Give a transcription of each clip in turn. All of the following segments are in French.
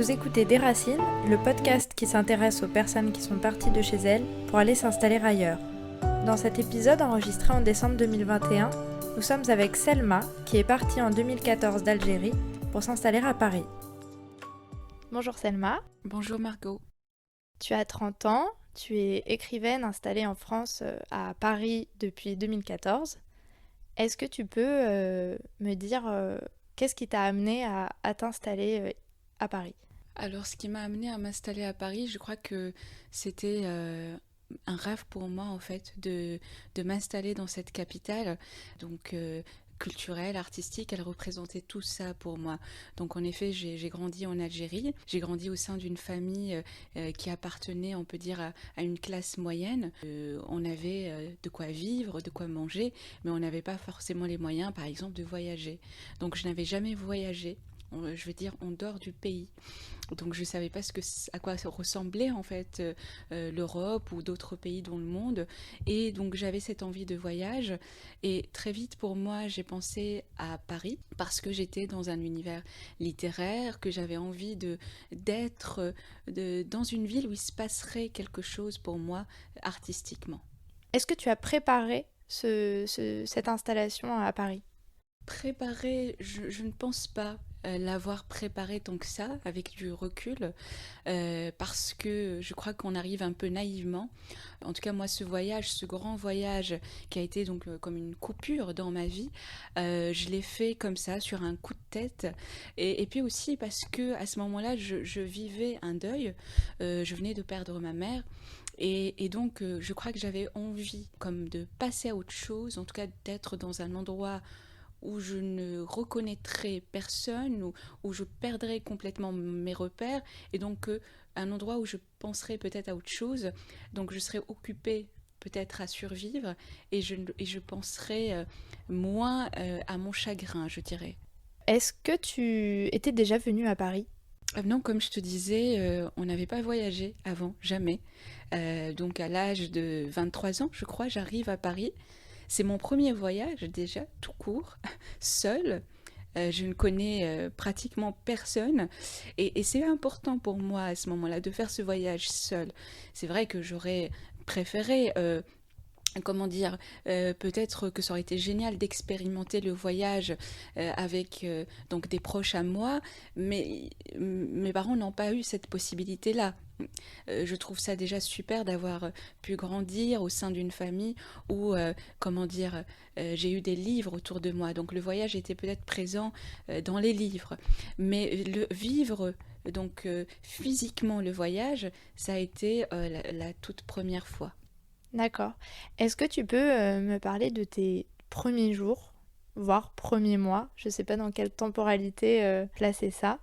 Vous écoutez Déracine, le podcast qui s'intéresse aux personnes qui sont parties de chez elles pour aller s'installer ailleurs. Dans cet épisode enregistré en décembre 2021, nous sommes avec Selma, qui est partie en 2014 d'Algérie pour s'installer à Paris. Bonjour Selma. Bonjour Margot. Tu as 30 ans, tu es écrivaine installée en France à Paris depuis 2014. Est-ce que tu peux me dire qu'est-ce qui t'a amené à t'installer à Paris ? Alors, ce qui m'a amenée à m'installer à Paris, je crois que c'était un rêve pour moi, en fait, de m'installer dans cette capitale. Donc, culturelle, artistique, elle représentait tout ça pour moi. Donc, en effet, j'ai grandi en Algérie. J'ai grandi au sein d'une famille qui appartenait, on peut dire, à une classe moyenne. On avait de quoi vivre, de quoi manger, mais on n'avait pas forcément les moyens, par exemple, de voyager. Donc, je n'avais jamais voyagé. Je veux dire, en dehors du pays. Donc je ne savais pas à quoi ressemblait en fait l'Europe ou d'autres pays dans le monde. Et donc j'avais cette envie de voyage. Et très vite pour moi, j'ai pensé à Paris parce que j'étais dans un univers littéraire, que j'avais envie d'être dans une ville où il se passerait quelque chose pour moi artistiquement. Est-ce que tu as préparé cette installation à Paris ? Préparer, je ne pense pas l'avoir préparé tant que ça, avec du recul, parce que je crois qu'on arrive un peu naïvement. En tout cas, moi, ce grand voyage qui a été donc comme une coupure dans ma vie, je l'ai fait comme ça, sur un coup de tête. Et puis aussi parce que à ce moment-là, je vivais un deuil. Je venais de perdre ma mère. Et donc, je crois que j'avais envie comme de passer à autre chose, en tout cas d'être dans un endroit où je ne reconnaîtrais personne, où je perdrais complètement mes repères, et donc un endroit où je penserais peut-être à autre chose, donc je serais occupée peut-être à survivre, et je penserais moins à mon chagrin, je dirais. Est-ce que tu étais déjà venue à Paris ? Non, comme je te disais, on n'avait pas voyagé avant, jamais. Donc à l'âge de 23 ans, je crois, j'arrive à Paris. C'est mon premier voyage déjà, tout court, seul. Je ne connais pratiquement personne. Et c'est important pour moi à ce moment-là de faire ce voyage seul. C'est vrai que j'aurais préféré comment dire, peut-être que ça aurait été génial d'expérimenter le voyage avec donc des proches à moi, mais mes parents n'ont pas eu cette possibilité-là. Je trouve ça déjà super d'avoir pu grandir au sein d'une famille où, comment dire, j'ai eu des livres autour de moi. Donc le voyage était peut-être présent dans les livres, mais le vivre donc physiquement le voyage, ça a été la toute première fois. D'accord. Est-ce que tu peux me parler de tes premiers jours, voire premiers mois, je ne sais pas dans quelle temporalité placer ça,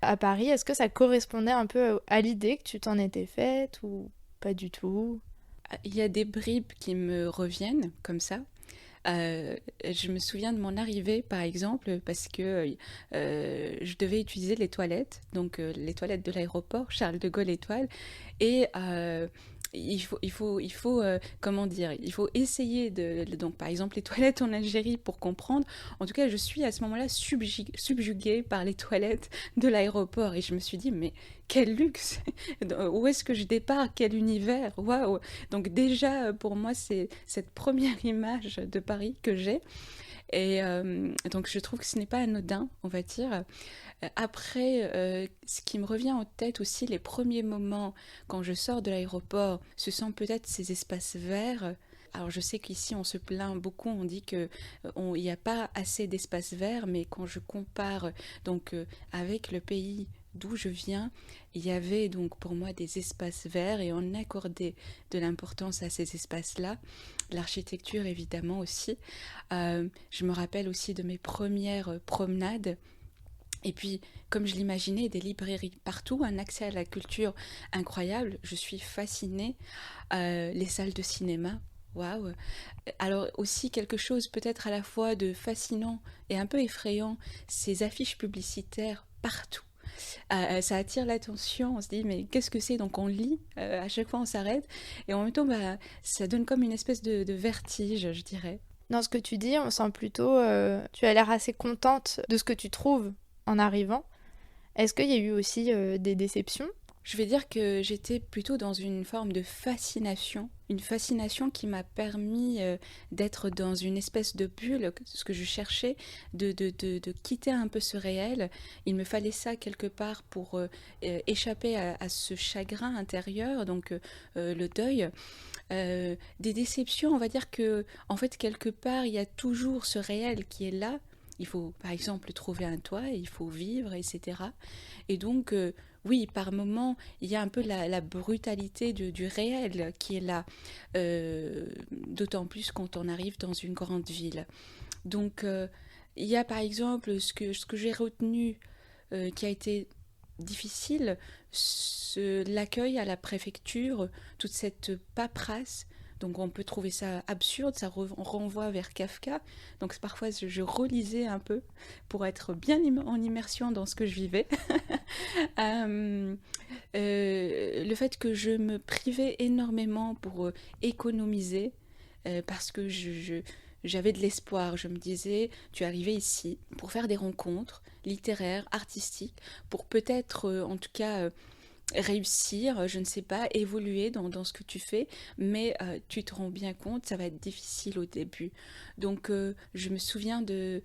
à Paris? Est-ce que ça correspondait un peu à l'idée que tu t'en étais faite ou pas du tout? Il y a des bribes qui me reviennent comme ça. Je me souviens de mon arrivée, par exemple, parce que je devais utiliser les toilettes, donc les toilettes de l'aéroport Charles de Gaulle Étoile, et comment dire, il faut essayer donc par exemple les toilettes en Algérie pour comprendre. En tout cas, je suis à ce moment-là subjuguée par les toilettes de l'aéroport, et je me suis dit, mais quel luxe! Où est-ce que je départ? Quel univers! Waouh! Donc déjà, pour moi, c'est cette première image de Paris que j'ai. Et donc je trouve que ce n'est pas anodin, on va dire. Après, ce qui me revient en tête aussi, les premiers moments quand je sors de l'aéroport, ce sont peut-être ces espaces verts. Alors je sais qu'ici on se plaint beaucoup, on dit qu'il n'y a pas assez d'espaces verts, mais quand je compare donc avec le pays d'où je viens, il y avait donc pour moi des espaces verts, et on accordait de l'importance à ces espaces-là. L'architecture évidemment aussi. Je me rappelle aussi de mes premières promenades. Et puis, comme je l'imaginais, des librairies partout, un accès à la culture incroyable. Je suis fascinée. Les salles de cinéma, waouh! Alors aussi quelque chose peut-être à la fois de fascinant et un peu effrayant, ces affiches publicitaires partout. Ça attire l'attention, on se dit mais qu'est-ce que c'est? Donc on lit, à chaque fois on s'arrête, et en même temps ça donne comme une espèce de vertige, je dirais. Dans ce que tu dis, on sent plutôt... tu as l'air assez contente de ce que tu trouves en arrivant. Est-ce qu'il y a eu aussi des déceptions? Je vais dire que j'étais plutôt dans une forme de fascination, une fascination qui m'a permis d'être dans une espèce de bulle, ce que je cherchais, de quitter un peu ce réel. Il me fallait ça quelque part pour échapper à ce chagrin intérieur, donc le deuil. Des déceptions, on va dire que, en fait, quelque part, il y a toujours ce réel qui est là. Il faut, par exemple, trouver un toit, il faut vivre, etc. Et donc, oui, par moments, il y a un peu la brutalité du réel qui est là, d'autant plus quand on arrive dans une grande ville. Donc, il y a par exemple ce que j'ai retenu qui a été difficile, l'accueil à la préfecture, toute cette paperasse. Donc on peut trouver ça absurde, ça renvoie vers Kafka. Donc parfois je relisais un peu pour être bien en immersion dans ce que je vivais. Euh, le fait que je me privais énormément pour économiser, parce que j'avais de l'espoir. Je me disais, tu es arrivé ici pour faire des rencontres littéraires, artistiques, pour peut-être, en tout cas, réussir, je ne sais pas, évoluer dans ce que tu fais, mais tu te rends bien compte, ça va être difficile au début. Donc, je me souviens de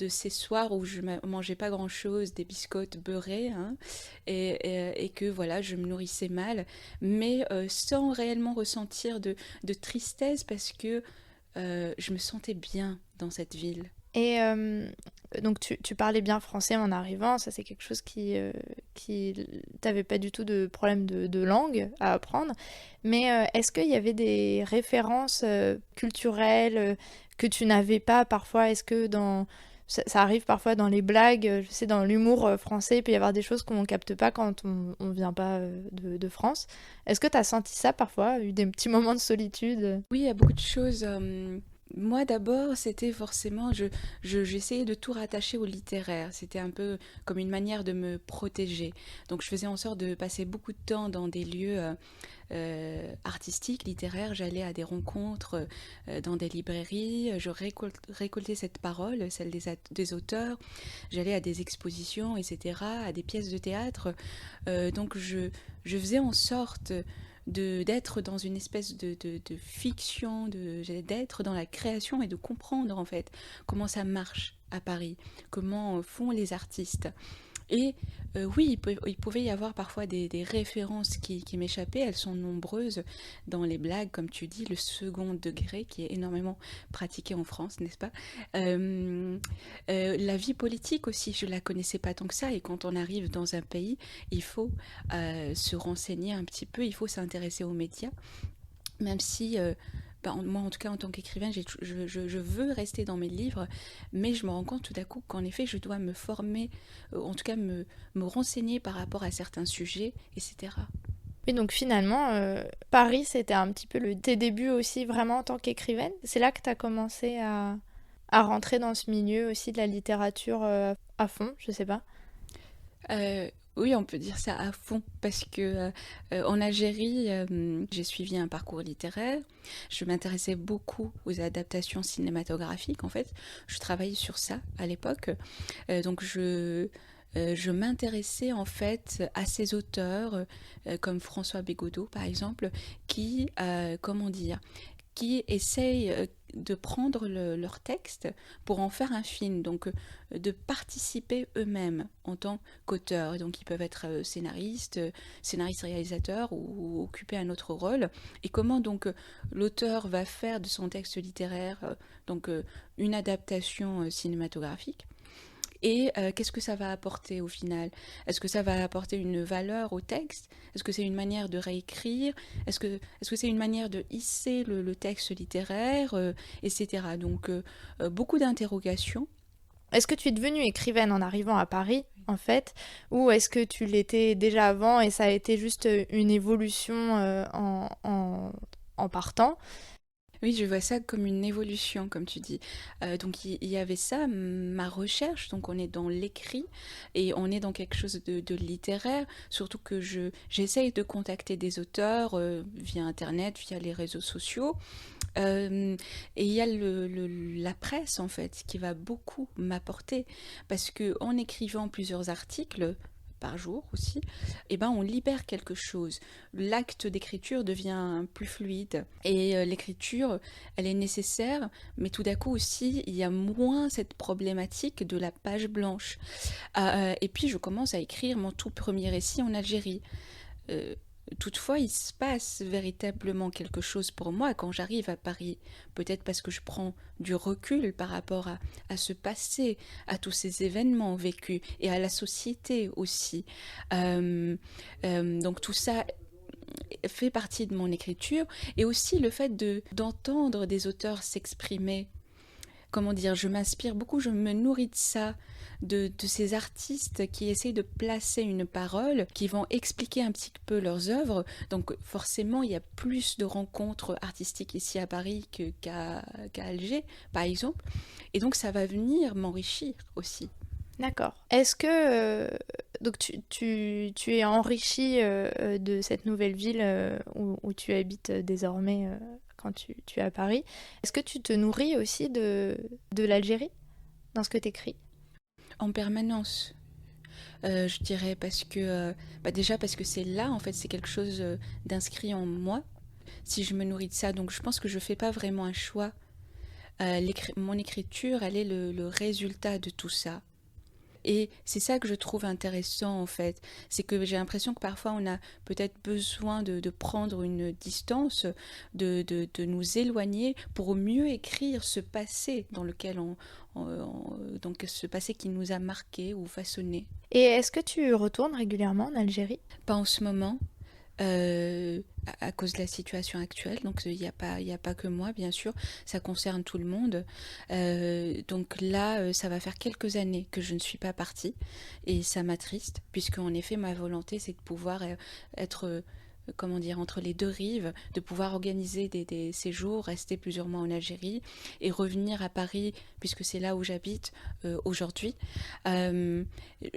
ces soirs où je mangeais pas grand-chose, des biscottes beurrées, hein, et que voilà, je me nourrissais mal, mais sans réellement ressentir de tristesse parce que je me sentais bien dans cette ville. Et donc tu parlais bien français en arrivant, ça c'est quelque chose qui t'avais pas du tout de problème de langue à apprendre, mais est-ce qu'il y avait des références culturelles que tu n'avais pas parfois? Est-ce que ça arrive parfois dans les blagues, je sais dans l'humour français, il peut y avoir des choses qu'on capte pas quand on vient pas de France. Est-ce que tu as senti ça parfois, eu des petits moments de solitude? Oui, il y a beaucoup de choses. Moi, d'abord, c'était forcément, j'essayais de tout rattacher au littéraire. C'était un peu comme une manière de me protéger. Donc, je faisais en sorte de passer beaucoup de temps dans des lieux artistiques, littéraires. J'allais à des rencontres dans des librairies. Je récoltais cette parole, celle des auteurs. J'allais à des expositions, etc., à des pièces de théâtre. Donc, je faisais en sorte d'être dans une espèce de fiction, d'être dans la création et de comprendre en fait comment ça marche à Paris, comment font les artistes. Et oui, il pouvait y avoir parfois des références qui m'échappaient, elles sont nombreuses dans les blagues, comme tu dis, le second degré qui est énormément pratiqué en France, n'est-ce pas? La vie politique aussi, je ne la connaissais pas tant que ça, et quand on arrive dans un pays, il faut se renseigner un petit peu, il faut s'intéresser aux médias, même si moi en tout cas en tant qu'écrivain je veux rester dans mes livres, mais je me rends compte tout à coup qu'en effet je dois me former, en tout cas me renseigner par rapport à certains sujets, etc. Oui, donc finalement, Paris, c'était un petit peu tes débuts aussi vraiment en tant qu'écrivaine. C'est là que tu as commencé à rentrer dans ce milieu aussi de la littérature à fond, je sais pas. Oui, on peut dire ça à fond, parce que en Algérie, j'ai suivi un parcours littéraire. Je m'intéressais beaucoup aux adaptations cinématographiques, en fait. Je travaillais sur ça à l'époque. Donc je m'intéressais en fait à ces auteurs, comme François Bégodeau par exemple, qui, comment dire, qui essayent de prendre leur texte pour en faire un film, donc de participer eux-mêmes en tant qu'auteurs. Donc ils peuvent être scénaristes, scénaristes-réalisateurs ou occuper un autre rôle. Et comment donc l'auteur va faire de son texte littéraire donc une adaptation cinématographique. Et qu'est-ce que ça va apporter au final? Est-ce que ça va apporter une valeur au texte? Est-ce que c'est une manière de réécrire? Est-ce que c'est une manière de hisser le texte littéraire, etc. Donc beaucoup d'interrogations. Est-ce que tu es devenue écrivaine en arrivant à Paris, en fait, ou est-ce que tu l'étais déjà avant et ça a été juste une évolution en partant? Oui, je vois ça comme une évolution, comme tu dis. Donc il y avait ça, ma recherche, donc on est dans l'écrit et on est dans quelque chose de littéraire, surtout que j'essaye de contacter des auteurs via Internet, via les réseaux sociaux. Et il y a la presse en fait qui va beaucoup m'apporter parce que en écrivant plusieurs articles par jour aussi, et ben on libère quelque chose. L'acte d'écriture devient plus fluide et l'écriture, elle est nécessaire, mais tout d'un coup aussi, il y a moins cette problématique de la page blanche. Et puis je commence à écrire mon tout premier récit en Algérie. Euh, Toutefois, il se passe véritablement quelque chose pour moi quand j'arrive à Paris. Peut-être parce que je prends du recul par rapport à ce passé, à tous ces événements vécus et à la société aussi. Donc tout ça fait partie de mon écriture et aussi le fait d'entendre des auteurs s'exprimer. Comment dire, je m'inspire beaucoup, je me nourris de ça, de ces artistes qui essayent de placer une parole, qui vont expliquer un petit peu leurs œuvres. Donc forcément, il y a plus de rencontres artistiques ici à Paris qu'à Alger, par exemple. Et donc ça va venir m'enrichir aussi. D'accord. Est-ce que donc tu es enrichi de cette nouvelle ville où tu habites désormais quand tu es à Paris. Est-ce que tu te nourris aussi de l'Algérie dans ce que tu écris? En permanence, je dirais, parce que déjà parce que c'est là, en fait, c'est quelque chose d'inscrit en moi. Si je me nourris de ça, donc je pense que je fais pas vraiment un choix. Mon écriture, elle est le résultat de tout ça. Et c'est ça que je trouve intéressant en fait, c'est que j'ai l'impression que parfois on a peut-être besoin de prendre une distance, de nous éloigner pour mieux écrire ce passé dans lequel donc ce passé qui nous a marqué ou façonné. Et est-ce que tu retournes régulièrement en Algérie? Pas en ce moment, euh, à cause de la situation actuelle. Donc il y a pas que moi, bien sûr, ça concerne tout le monde. Donc là, ça va faire quelques années que je ne suis pas partie et ça m'attriste, puisque en effet, ma volonté, c'est de pouvoir être... comment dire, entre les deux rives, de pouvoir organiser des séjours, rester plusieurs mois en Algérie et revenir à Paris, puisque c'est là où j'habite aujourd'hui. Euh,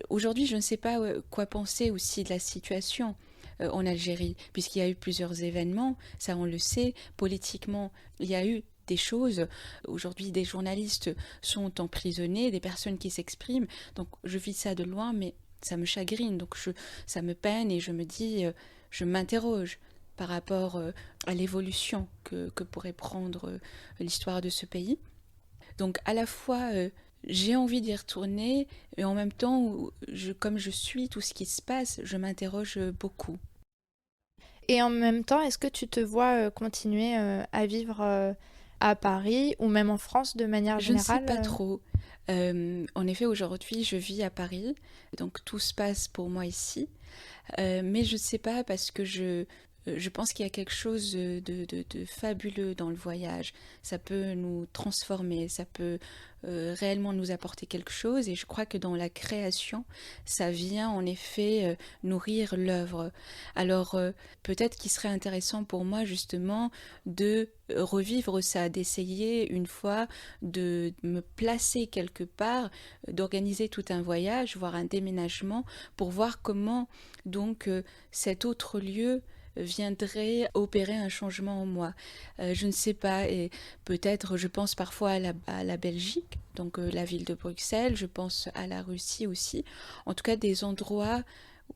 Aujourd'hui, je ne sais pas quoi penser aussi de la situation en Algérie, puisqu'il y a eu plusieurs événements, ça on le sait, politiquement, il y a eu des choses. Aujourd'hui, des journalistes sont emprisonnés, des personnes qui s'expriment, donc je vis ça de loin, mais ça me chagrine, donc ça me peine et je me dis, je m'interroge par rapport à l'évolution que pourrait prendre l'histoire de ce pays. Donc à la fois, j'ai envie d'y retourner, mais en même temps, comme je suis tout ce qui se passe, je m'interroge beaucoup. Et en même temps, est-ce que tu te vois continuer à vivre à Paris ou même en France de manière Je ne sais générale pas trop. En effet, aujourd'hui, je vis à Paris, donc tout se passe pour moi ici. Mais je ne sais pas parce que je pense qu'il y a quelque chose de fabuleux dans le voyage. Ça peut nous transformer, ça peut réellement nous apporter quelque chose. Et je crois que dans la création, ça vient en effet nourrir l'œuvre. Alors peut-être qu'il serait intéressant pour moi justement de revivre ça, d'essayer une fois de me placer quelque part, d'organiser tout un voyage, voire un déménagement, pour voir comment donc cet autre lieu viendrait opérer un changement en moi. Je ne sais pas, et peut-être je pense parfois à la Belgique, donc la ville de Bruxelles, je pense à la Russie aussi, en tout cas des endroits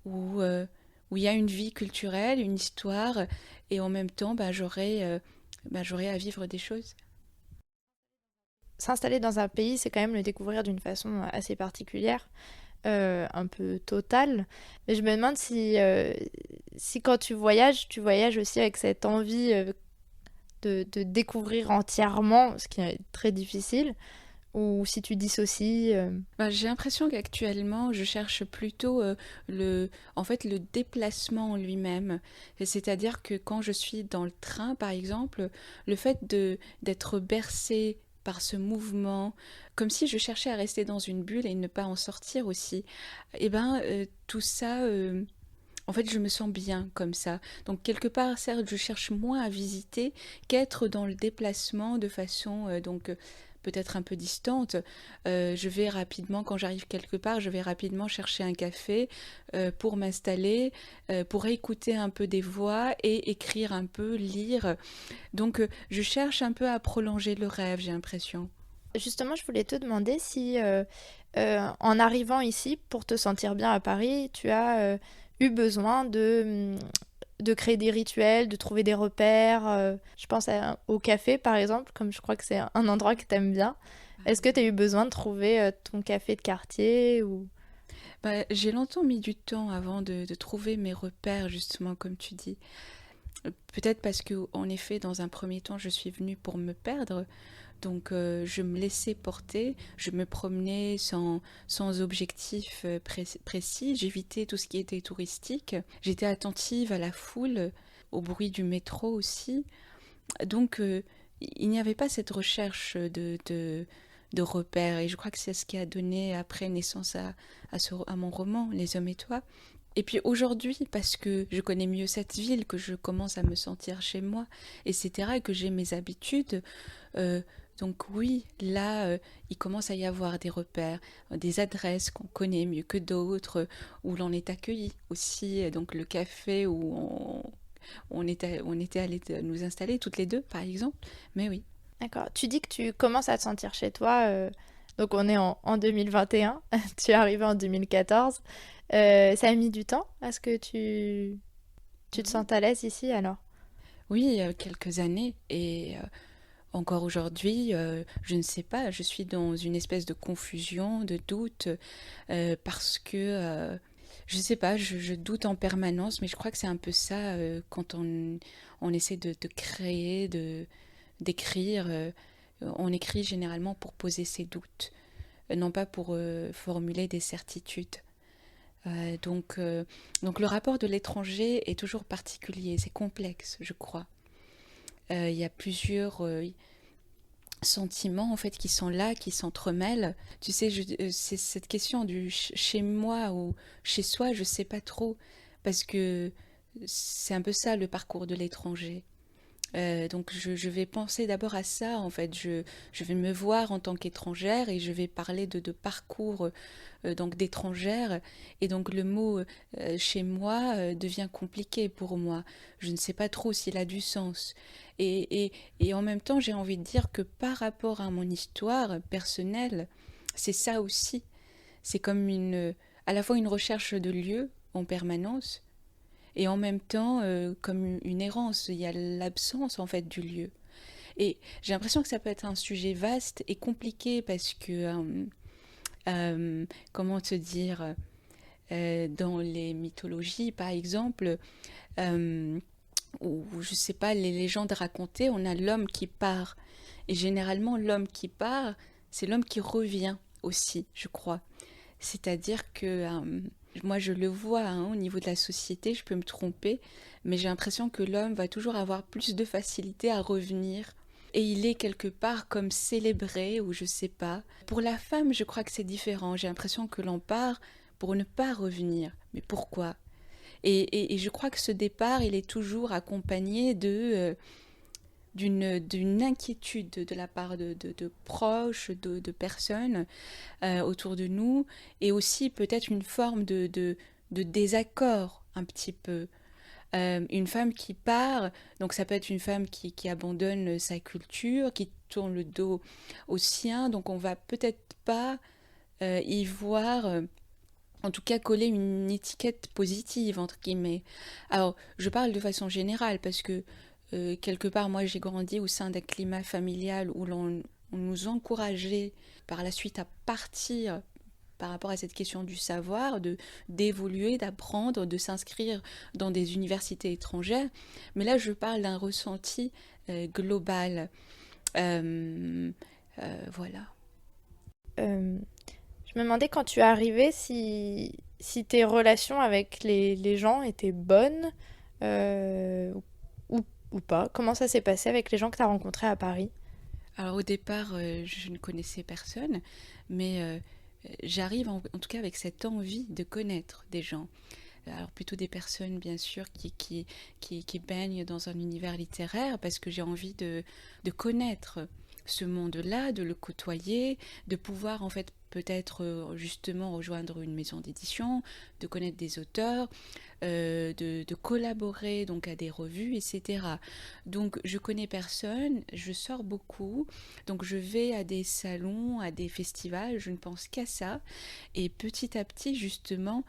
où il y a une vie culturelle, une histoire, et en même temps j'aurais à vivre des choses. S'installer dans un pays, c'est quand même le découvrir d'une façon assez particulière, un peu totale. Mais je me demande si quand tu voyages aussi avec cette envie de découvrir entièrement, ce qui est très difficile, ou si tu dissocies. J'ai l'impression qu'actuellement, je cherche plutôt en fait, le déplacement en lui-même. C'est-à-dire que quand je suis dans le train, par exemple, le fait d'être bercé par ce mouvement, comme si je cherchais à rester dans une bulle et ne pas en sortir aussi. Et ben, tout ça, en fait, je me sens bien comme ça. Donc, quelque part, certes, je cherche moins à visiter qu'être dans le déplacement de façon peut-être un peu distante. Je vais rapidement, quand j'arrive quelque part, je vais rapidement chercher un café pour m'installer, pour écouter un peu des voix et écrire un peu, lire. Donc, je cherche un peu à prolonger le rêve, j'ai l'impression. Justement, je voulais te demander si En arrivant ici, pour te sentir bien à Paris, tu as eu besoin de créer des rituels, de trouver des repères. Je pense au café, par exemple, comme je crois que c'est un endroit que tu aimes bien. Est-ce que tu as eu besoin de trouver ton café de quartier ou... Bah, j'ai longtemps mis du temps avant de trouver mes repères, justement, comme tu dis. Peut-être parce que, en effet, dans un premier temps, je suis venue pour me perdre. Donc, je me laissais porter, je me promenais sans objectif précis, j'évitais tout ce qui était touristique. J'étais attentive à la foule, au bruit du métro aussi. Donc, il n'y avait pas cette recherche de repères. Et je crois que c'est ce qui a donné après naissance à mon roman, Les Hommes et Toi. Et puis aujourd'hui, parce que je connais mieux cette ville, que je commence à me sentir chez moi, etc., et que j'ai mes habitudes, euh, donc oui, là, il commence à y avoir des repères, des adresses qu'on connaît mieux que d'autres, où l'on est accueilli aussi. Donc le café où on était allé nous installer toutes les deux, par exemple. Mais oui. D'accord. Tu dis que tu commences à te sentir chez toi. Donc on est en 2021. Tu es arrivé en 2014. Ça a mis du temps à ce que tu te Oui. sentes à l'aise ici alors? Oui, quelques années. Et encore aujourd'hui, je ne sais pas, je suis dans une espèce de confusion, de doute, parce que, je ne sais pas, je doute en permanence, mais je crois que c'est un peu ça quand on essaie de créer, d'écrire. On écrit généralement pour poser ses doutes, non pas pour formuler des certitudes. Euh, donc, euh, donc le rapport de l'étranger est toujours particulier, c'est complexe, je crois. Il y a plusieurs sentiments en fait qui sont là, qui s'entremêlent. Tu sais, c'est cette question du chez moi ou chez soi, je sais pas trop, parce que c'est un peu ça le parcours de l'étranger. Donc je vais penser d'abord à ça, en fait. Je vais me voir en tant qu'étrangère et je vais parler de parcours donc d'étrangère. Et donc le mot chez moi devient compliqué pour moi. Je ne sais pas trop s'il a du sens. Et en même temps, j'ai envie de dire que par rapport à mon histoire personnelle, c'est ça aussi. C'est comme à la fois une recherche de lieu en permanence et en même temps comme une errance, il y a l'absence en fait du lieu. Et j'ai l'impression que ça peut être un sujet vaste et compliqué parce que, comment te dire, dans les mythologies par exemple, euh, ou je sais pas, les légendes racontées, on a l'homme qui part. Et généralement, l'homme qui part, c'est l'homme qui revient aussi, je crois. C'est-à-dire que moi, je le vois hein, au niveau de la société, je peux me tromper, mais j'ai l'impression que l'homme va toujours avoir plus de facilité à revenir. Et il est quelque part comme célébré, ou je sais pas. Pour la femme, je crois que c'est différent. J'ai l'impression que l'on part pour ne pas revenir. Mais pourquoi? Et je crois que ce départ, il est toujours accompagné d'une inquiétude de la part de proches, de personnes autour de nous, et aussi peut-être une forme de désaccord un petit peu. Une femme qui part, donc ça peut être une femme qui abandonne sa culture, qui tourne le dos au sien, donc on va peut-être pas y voir, en tout cas coller une étiquette positive, entre guillemets. Alors, je parle de façon générale, parce que quelque part, moi j'ai grandi au sein d'un climat familial où on nous encourageait par la suite à partir par rapport à cette question du savoir, d'évoluer, d'apprendre, de s'inscrire dans des universités étrangères. Mais là, je parle d'un ressenti global. Euh, voilà. Euh, je me demandais quand tu es arrivé si tes relations avec les gens étaient bonnes euh, ou, ou pas. Comment ça s'est passé avec les gens que tu as rencontrés à Paris? Alors au départ, je ne connaissais personne, mais j'arrive en tout cas avec cette envie de connaître des gens. Alors plutôt des personnes bien sûr qui baignent dans un univers littéraire parce que j'ai envie de connaître ce monde-là, de le côtoyer, de pouvoir en fait peut-être justement rejoindre une maison d'édition, de connaître des auteurs, de collaborer donc à des revues, etc. Donc je connais personne, je sors beaucoup, donc je vais à des salons, à des festivals, je ne pense qu'à ça. Et petit à petit, justement,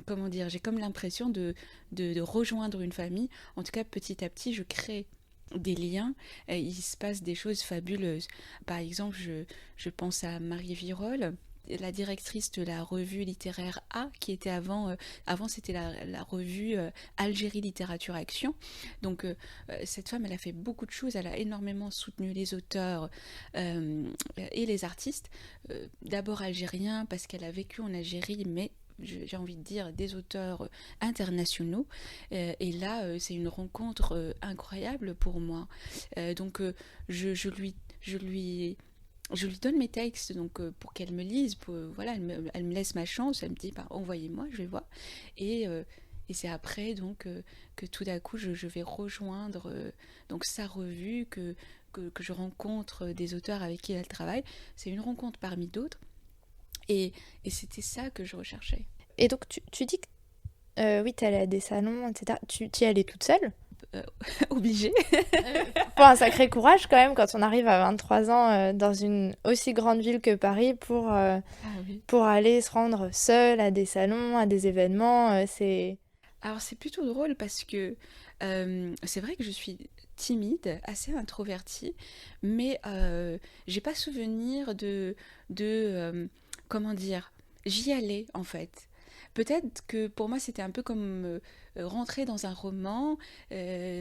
comment dire, j'ai comme l'impression de rejoindre une famille. En tout cas, petit à petit, je crée des liens, et il se passe des choses fabuleuses. Par exemple, je pense à Marie Virol, la directrice de la revue littéraire A, qui était avant c'était la revue Algérie Littérature Action. Donc cette femme, elle a fait beaucoup de choses, elle a énormément soutenu les auteurs et les artistes. D'abord algériens, parce qu'elle a vécu en Algérie, mais j'ai envie de dire des auteurs internationaux, et là c'est une rencontre incroyable pour moi. Donc je lui donne mes textes donc pour qu'elle me lise, voilà, elle me laisse ma chance, elle me dit bah, envoyez-moi, je vais voir, et c'est après donc que tout d'un coup je vais rejoindre donc sa revue, que je rencontre des auteurs avec qui elle travaille. C'est une rencontre parmi d'autres. Et c'était ça que je recherchais. Et donc, tu dis que oui, t'es allée à des salons, etc. Tu y allais toute seule? Obligée. Faut un sacré courage quand même quand on arrive à 23 ans dans une aussi grande ville que Paris Oui. pour aller se rendre seule à des salons, à des événements. C'est... Alors c'est plutôt drôle parce que c'est vrai que je suis timide, assez introvertie, mais j'ai pas souvenir comment dire, j'y allais en fait. Peut-être que pour moi c'était un peu comme rentrer dans un roman.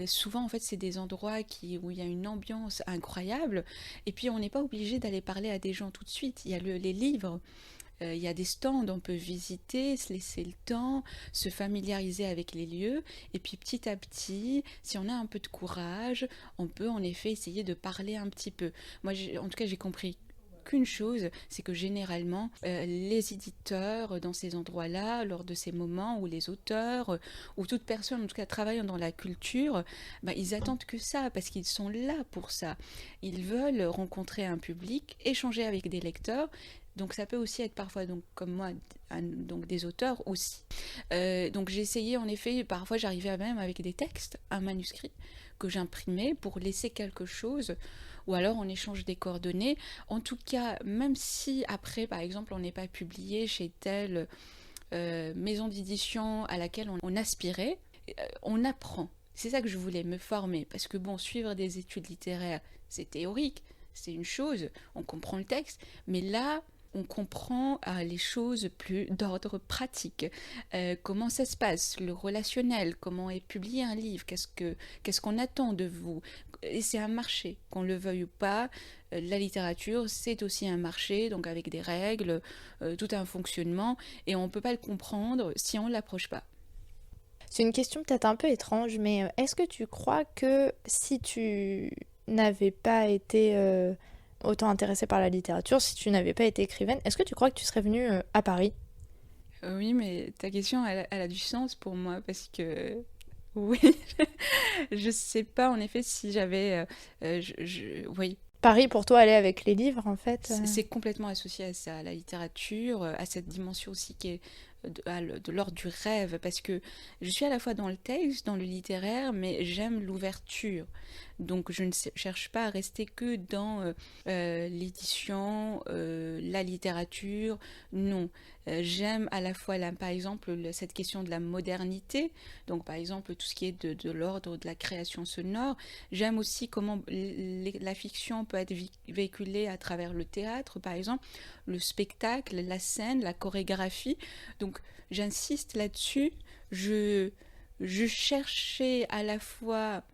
Souvent en fait c'est des endroits où il y a une ambiance incroyable, et puis on n'est pas obligé d'aller parler à des gens tout de suite. Il y a les livres. Il y a des stands, on peut visiter, se laisser le temps, se familiariser avec les lieux, et puis petit à petit, si on a un peu de courage, on peut en effet essayer de parler un petit peu. Moi, en tout cas, j'ai compris qu'une chose, c'est que généralement, les éditeurs dans ces endroits-là, lors de ces moments où les auteurs, ou toute personne en tout cas travaillant dans la culture, bah, ils attendent que ça, parce qu'ils sont là pour ça. Ils veulent rencontrer un public, échanger avec des lecteurs. Donc ça peut aussi être parfois, donc, comme moi, donc des auteurs aussi. Donc j'ai essayé en effet, parfois j'arrivais même avec des textes, un manuscrit que j'imprimais pour laisser quelque chose, ou alors on échange des coordonnées. En tout cas, même si après, par exemple, on n'est pas publié chez telle maison d'édition à laquelle on aspirait, on apprend. C'est ça que je voulais me former, parce que bon, suivre des études littéraires, c'est théorique, c'est une chose, on comprend le texte, mais là, on comprend les choses plus d'ordre pratique. Comment ça se passe, le relationnel, comment est publié un livre, qu'est-ce qu'on attend de vous. Et c'est un marché, qu'on le veuille ou pas. La littérature, c'est aussi un marché, donc avec des règles, tout un fonctionnement, et on ne peut pas le comprendre si on ne l'approche pas. C'est une question peut-être un peu étrange, mais est-ce que tu crois que si tu n'avais pas été autant intéressée par la littérature, si tu n'avais pas été écrivaine, est-ce que tu crois que tu serais venue à Paris? Oui, mais ta question, elle a du sens pour moi, parce que oui, je sais pas en effet si j'avais... oui, Paris, pour toi, aller avec les livres, en fait c'est complètement associé à ça, à la littérature, à cette dimension aussi qui est de l'ordre du rêve, parce que je suis à la fois dans le texte, dans le littéraire, mais j'aime l'ouverture. Donc je ne cherche pas à rester que dans l'édition, la littérature, non. J'aime à la fois, par exemple, cette question de la modernité, donc par exemple tout ce qui est de l'ordre de la création sonore. J'aime aussi comment la fiction peut être véhiculée à travers le théâtre, par exemple, le spectacle, la scène, la chorégraphie. Donc j'insiste là-dessus. Je cherchais à la fois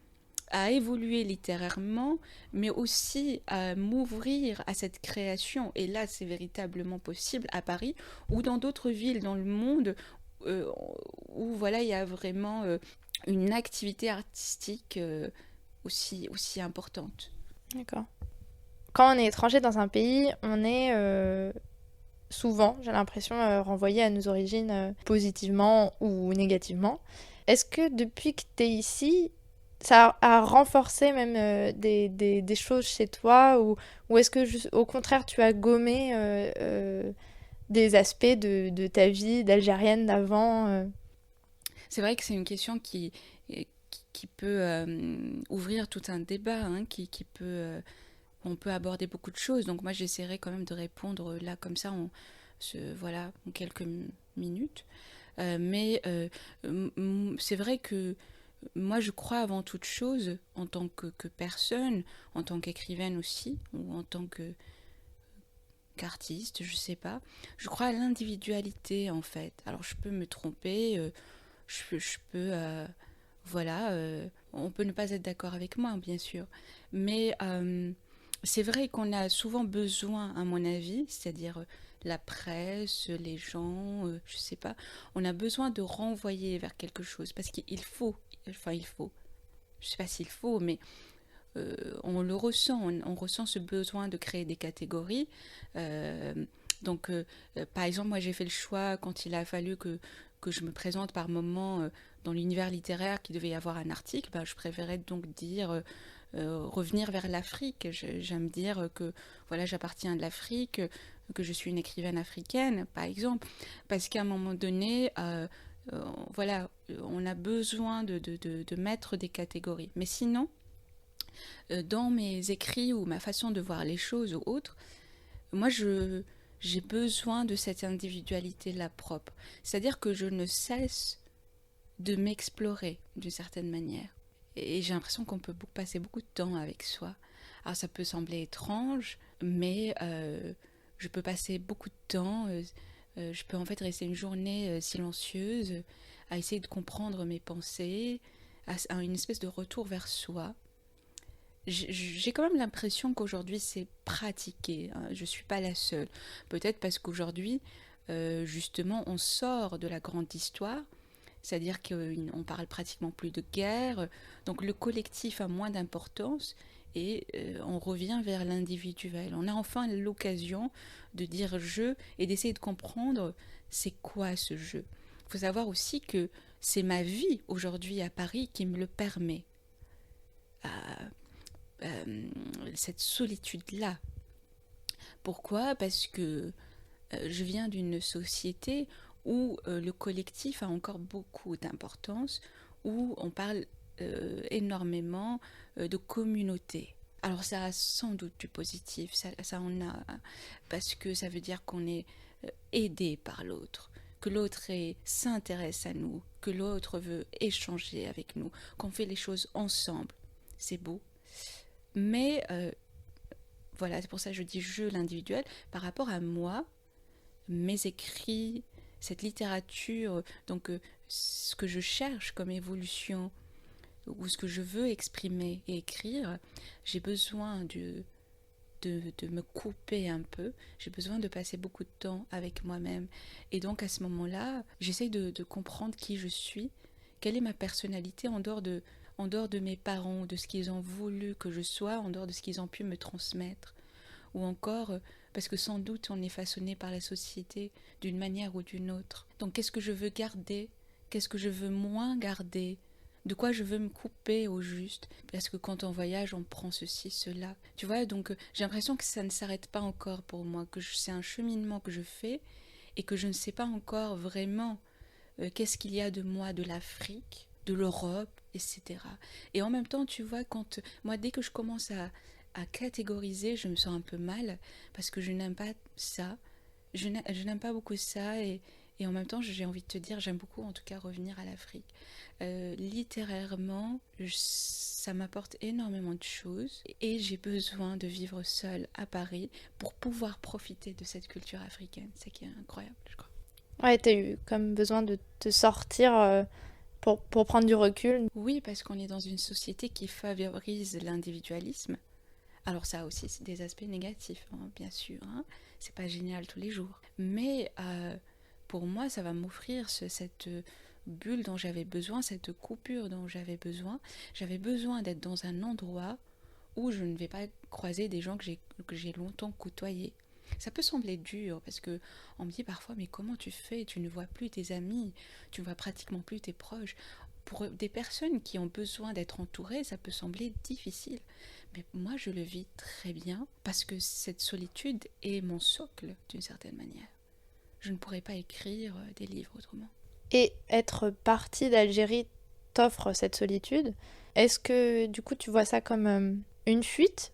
à évoluer littérairement, mais aussi à m'ouvrir à cette création. Et là, c'est véritablement possible à Paris ou dans d'autres villes dans le monde où voilà, il y a vraiment une activité artistique aussi importante. D'accord. Quand on est étranger dans un pays, on est souvent, j'ai l'impression, renvoyé à nos origines positivement ou négativement. Est-ce que depuis que tu es ici, ça a renforcé même des choses chez toi ou est-ce que au contraire tu as gommé des aspects de ta vie d'Algérienne d'avant C'est vrai que c'est une question qui peut ouvrir tout un débat, hein, qui peut, on peut aborder beaucoup de choses. Donc moi, j'essaierai quand même de répondre là comme ça, voilà, en quelques minutes. Mais c'est vrai que moi, je crois avant toute chose, en tant que personne, en tant qu'écrivaine aussi, ou en tant qu'artiste, je sais pas. Je crois à l'individualité en fait. Alors je peux me tromper, je peux, voilà, on peut ne pas être d'accord avec moi, bien sûr. Mais c'est vrai qu'on a souvent besoin, à mon avis, c'est-à-dire la presse, les gens, je sais pas, on a besoin de renvoyer vers quelque chose parce qu'il faut, enfin il faut, je sais pas s'il faut, mais on le ressent, on ressent ce besoin de créer des catégories. Euh, par exemple, moi j'ai fait le choix quand il a fallu que je me présente par moment dans l'univers littéraire, qu'il devait y avoir un article, bah, je préférais donc dire revenir vers l'Afrique. J'aime dire que voilà, j'appartiens à l'Afrique, que je suis une écrivaine africaine, par exemple, parce qu'à un moment donné, voilà, on a besoin de mettre des catégories. Mais sinon, dans mes écrits ou ma façon de voir les choses ou autres, moi j'ai besoin de cette individualité-là propre. C'est-à-dire que je ne cesse de m'explorer d'une certaine manière. Et j'ai l'impression qu'on peut passer beaucoup de temps avec soi. Alors ça peut sembler étrange, mais je peux passer beaucoup de temps, je peux en fait rester une journée silencieuse, à essayer de comprendre mes pensées, à une espèce de retour vers soi. J'ai quand même l'impression qu'aujourd'hui c'est pratiqué, hein. Je ne suis pas la seule. Peut-être parce qu'aujourd'hui, justement, on sort de la grande histoire, c'est-à-dire qu'on parle pratiquement plus de guerre, donc le collectif a moins d'importance et on revient vers l'individuel. On a enfin l'occasion de dire je et d'essayer de comprendre c'est quoi ce jeu. Il faut savoir aussi que c'est ma vie aujourd'hui à Paris qui me le permet. Euh, cette solitude-là. Pourquoi? Parce que je viens d'une société où le collectif a encore beaucoup d'importance, où on parle énormément de communauté. Alors ça a sans doute du positif, ça en a, parce que ça veut dire qu'on est aidé par l'autre, que l'autre s'intéresse à nous, que l'autre veut échanger avec nous, qu'on fait les choses ensemble. C'est beau. Mais voilà, c'est pour ça que je dis je, l'individuel, par rapport à moi, mes écrits, cette littérature, donc ce que je cherche comme évolution, ou ce que je veux exprimer et écrire, j'ai besoin de me couper un peu, j'ai besoin de passer beaucoup de temps avec moi-même. Et donc à ce moment-là, j'essaye de comprendre qui je suis, quelle est ma personnalité en dehors de mes parents, de ce qu'ils ont voulu que je sois, en dehors de ce qu'ils ont pu me transmettre. Ou encore, parce que sans doute on est façonné par la société d'une manière ou d'une autre. Donc qu'est-ce que je veux garder? Qu'est-ce que je veux moins garder? De quoi je veux me couper au juste? Parce que quand on voyage, on prend ceci, cela. Tu vois, donc j'ai l'impression que ça ne s'arrête pas encore pour moi, que c'est un cheminement que je fais et que je ne sais pas encore vraiment qu'est-ce qu'il y a de moi, de l'Afrique, de l'Europe, etc. Et en même temps, tu vois, quand moi, dès que je commence à catégoriser, je me sens un peu mal parce que je n'aime pas ça. Je n'aime pas beaucoup ça et en même temps, j'ai envie de te dire, j'aime beaucoup en tout cas revenir à l'Afrique. Littérairement, ça m'apporte énormément de choses et j'ai besoin de vivre seule à Paris pour pouvoir profiter de cette culture africaine. C'est qui est incroyable, je crois. Ouais, t'as eu comme besoin de te sortir pour prendre du recul. Oui, parce qu'on est dans une société qui favorise l'individualisme. Alors ça a aussi des aspects négatifs, hein, bien sûr. Hein. C'est pas génial tous les jours. Mais pour moi, ça va m'offrir cette bulle dont j'avais besoin, cette coupure dont j'avais besoin. J'avais besoin d'être dans un endroit où je ne vais pas croiser des gens que j'ai longtemps côtoyés. Ça peut sembler dur parce que on me dit parfois mais comment tu fais? Tu ne vois plus tes amis, tu ne vois pratiquement plus tes proches. pour des personnes qui ont besoin d'être entourées, ça peut sembler difficile. Mais moi, je le vis très bien parce que cette solitude est mon socle d'une certaine manière. Je ne pourrais pas écrire des livres autrement. Et être partie d'Algérie t'offre cette solitude. Est-ce que du coup tu vois ça comme une fuite?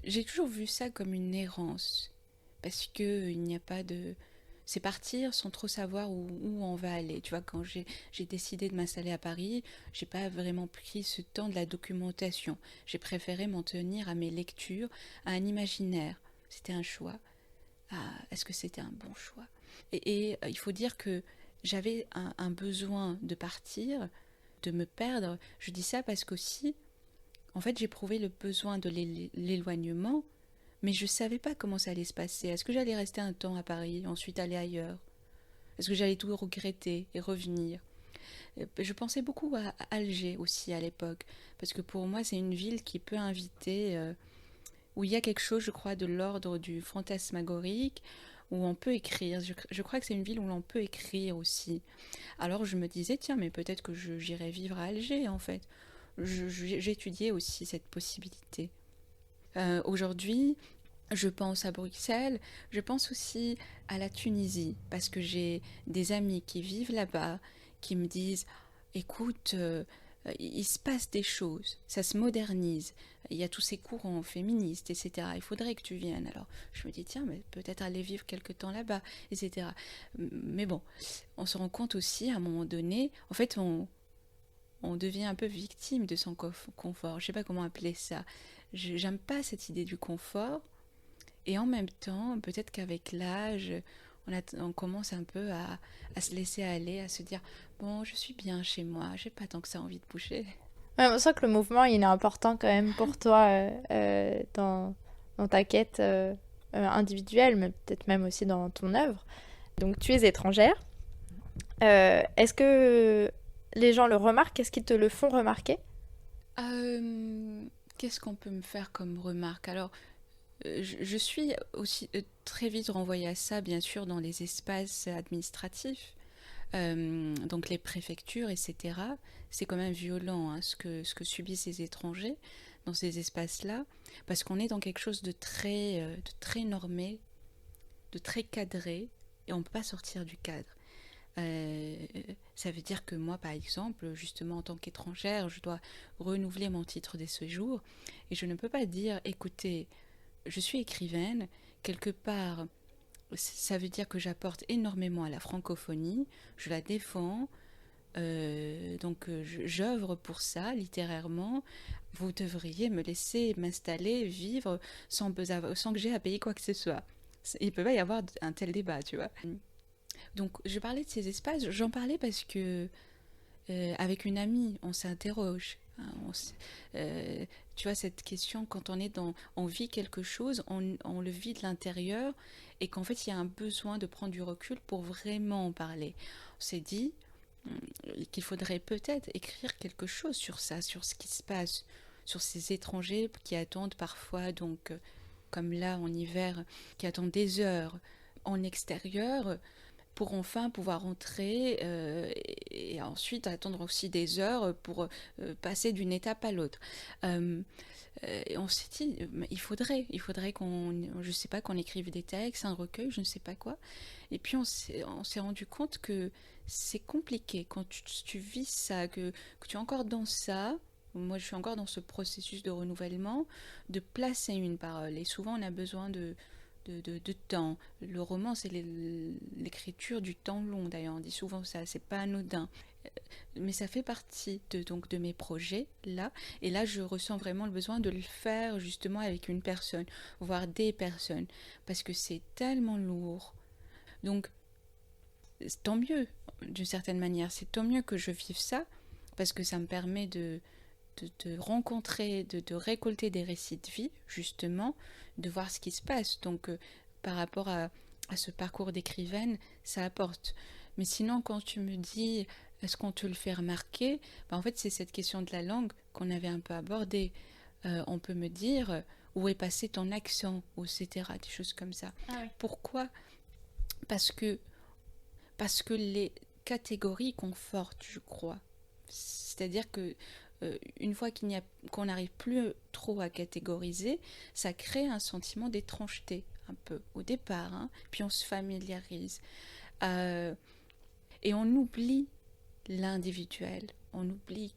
J'ai toujours vu ça comme une errance parce que il n'y a pas de... C'est partir sans trop savoir où on va aller. Tu vois, quand j'ai décidé de m'installer à Paris, j'ai pas vraiment pris ce temps de la documentation. J'ai préféré m'en tenir à mes lectures, à un imaginaire. C'était un choix. Est-ce que c'était un bon choix? Et il faut dire que j'avais un besoin de partir, de me perdre. Je dis ça parce qu'aussi, en fait, j'éprouvais le besoin de l'éloignement, mais je ne savais pas comment ça allait se passer. Est-ce que j'allais rester un temps à Paris, ensuite aller ailleurs? Est-ce que j'allais tout regretter et revenir? Je pensais beaucoup à Alger aussi à l'époque, parce que pour moi, c'est une ville qui peut inviter, où il y a quelque chose, je crois, de l'ordre du fantasmagorique, où on peut écrire. Je crois que c'est une ville où l'on peut écrire aussi. Alors je me disais, tiens, mais peut-être que j'irai vivre à Alger, en fait. J'étudiais aussi cette possibilité. Aujourd'hui, je pense à Bruxelles, je pense aussi à la Tunisie, parce que j'ai des amis qui vivent là-bas, qui me disent, écoute, il se passe des choses, ça se modernise, il y a tous ces courants féministes, etc. Il faudrait que tu viennes. Alors je me dis, tiens, mais peut-être aller vivre quelque temps là-bas, etc. Mais bon, on se rend compte aussi à un moment donné, en fait, on devient un peu victime de son confort. Je ne sais pas comment appeler ça. J'aime pas cette idée du confort. Et en même temps, peut-être qu'avec l'âge, on commence un peu à se laisser aller, à se dire, bon, je suis bien chez moi, j'ai pas tant que ça envie de bouger. Ouais, on sent que le mouvement il est important quand même pour toi dans ta quête individuelle, mais peut-être même aussi dans ton œuvre. Donc tu es étrangère. Est-ce que les gens le remarquent? Est-ce qu'ils te le font remarquer? Qu'est-ce qu'on peut me faire comme remarque? Alors, je suis aussi très vite renvoyée à ça, bien sûr, dans les espaces administratifs, donc les préfectures, etc. C'est quand même violent hein, ce que subissent ces étrangers dans ces espaces-là, parce qu'on est dans quelque chose de très normé, de très cadré, et on ne peut pas sortir du cadre. Euh, Ça veut dire que moi, par exemple, justement en tant qu'étrangère, je dois renouveler mon titre de séjour, et je ne peux pas dire, écoutez, je suis écrivaine, quelque part, ça veut dire que j'apporte énormément à la francophonie, je la défends, donc j'œuvre pour ça littérairement. Vous devriez me laisser m'installer, vivre sans que j'ai à payer quoi que ce soit. Il peut pas y avoir un tel débat, tu vois. Donc je parlais de ces espaces, j'en parlais parce que avec une amie, on s'interroge. Hein, tu vois, cette question, quand on vit quelque chose, on le vit de l'intérieur et qu'en fait, il y a un besoin de prendre du recul pour vraiment en parler. On s'est dit qu'il faudrait peut-être écrire quelque chose sur ça, sur ce qui se passe, sur ces étrangers qui attendent parfois, donc, comme là en hiver, qui attendent des heures en extérieur pour enfin pouvoir entrer et ensuite attendre aussi des heures pour passer d'une étape à l'autre. Et on s'est dit, il faudrait je sais pas, qu'on écrive des textes, un recueil, je ne sais pas quoi. Et puis on s'est rendu compte que c'est compliqué quand tu vis ça, que tu es encore dans ça. Moi, je suis encore dans ce processus de renouvellement, de placer une parole. Et souvent, on a besoin de temps. Le roman, c'est l'écriture du temps long, d'ailleurs. On dit souvent ça, c'est pas anodin. Mais ça fait partie donc de mes projets, là. Et là, je ressens vraiment le besoin de le faire, justement, avec une personne, voire des personnes. Parce que c'est tellement lourd. Donc, tant mieux, d'une certaine manière. C'est tant mieux que je vive ça, parce que ça me permet de rencontrer, de récolter des récits de vie, justement, de voir ce qui se passe. Donc, par rapport à ce parcours d'écrivaine, ça apporte. Mais sinon, quand tu me dis, est-ce qu'on te le fait remarquer? Ben, en fait, c'est cette question de la langue qu'on avait un peu abordée. On peut me dire, où est passé ton accent, etc., des choses comme ça. Ah oui. Pourquoi? Parce que les catégories confortent, je crois. C'est-à-dire que une fois qu'on n'arrive plus trop à catégoriser, ça crée un sentiment d'étrangeté un peu au départ, hein, puis on se familiarise. Euh, et on oublie l'individuel, on oublie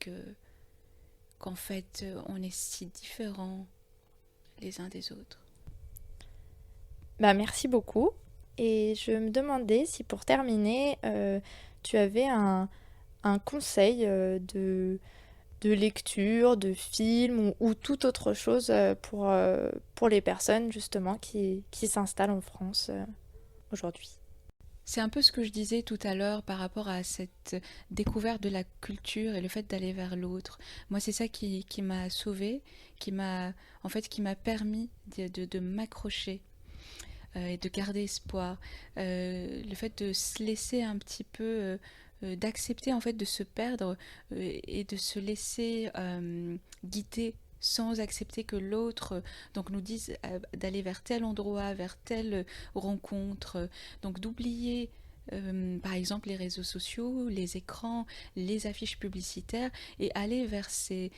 qu'en fait on est si différents les uns des autres. Bah, merci beaucoup. Et je me demandais si pour terminer, tu avais un conseil de lecture, de film ou toute autre chose pour les personnes justement qui s'installent en France aujourd'hui. C'est un peu ce que je disais tout à l'heure par rapport à cette découverte de la culture et le fait d'aller vers l'autre. Moi, c'est ça qui m'a sauvée, qui m'a permis de m'accrocher et de garder espoir. Le fait de se laisser un petit peu, d'accepter en fait de se perdre et de se laisser guider sans accepter que l'autre donc nous dise d'aller vers tel endroit, vers telle rencontre, donc d'oublier par exemple les réseaux sociaux, les écrans, les affiches publicitaires et aller vers ces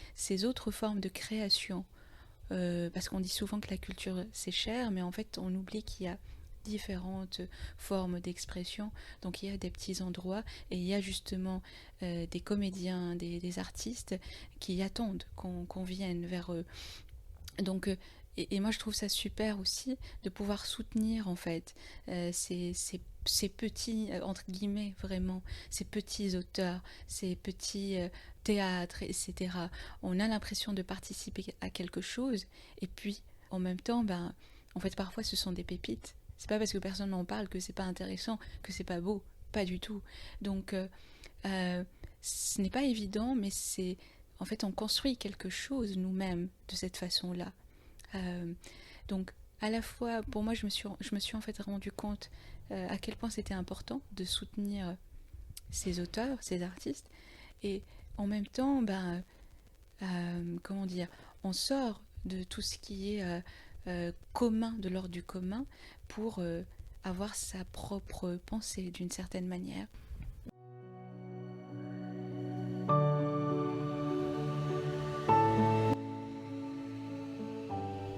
autres formes de création. Parce qu'on dit souvent que la culture c'est cher, mais en fait on oublie qu'il y a différentes formes d'expression. Donc il y a des petits endroits et il y a justement des comédiens, des artistes qui attendent qu'on vienne vers eux. Donc et moi je trouve ça super aussi de pouvoir soutenir en fait ces petits, entre guillemets vraiment, ces petits auteurs, ces petits théâtres, etc. On a l'impression de participer à quelque chose et puis en même temps, en fait parfois ce sont des pépites. C'est pas parce que personne n'en parle que c'est pas intéressant, que c'est pas beau, pas du tout. Donc ce n'est pas évident, mais c'est en fait on construit quelque chose nous-mêmes de cette façon-là. Donc à la fois pour moi je me suis en fait rendu compte à quel point c'était important de soutenir ces auteurs, ces artistes et en même temps comment dire, on sort de tout ce qui est commun, de l'ordre du commun pour avoir sa propre pensée d'une certaine manière.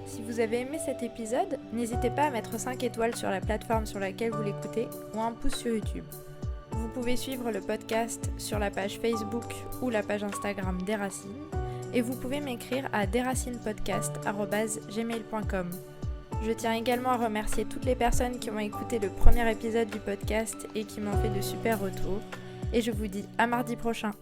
Si vous avez aimé cet épisode, n'hésitez pas à mettre 5 étoiles sur la plateforme sur laquelle vous l'écoutez ou un pouce sur YouTube. Vous pouvez suivre le podcast sur la page Facebook ou la page Instagram des Racines et vous pouvez m'écrire à deracinepodcast@gmail.com. Je tiens également à remercier toutes les personnes qui ont écouté le premier épisode du podcast et qui m'ont fait de super retours. Et je vous dis à mardi prochain.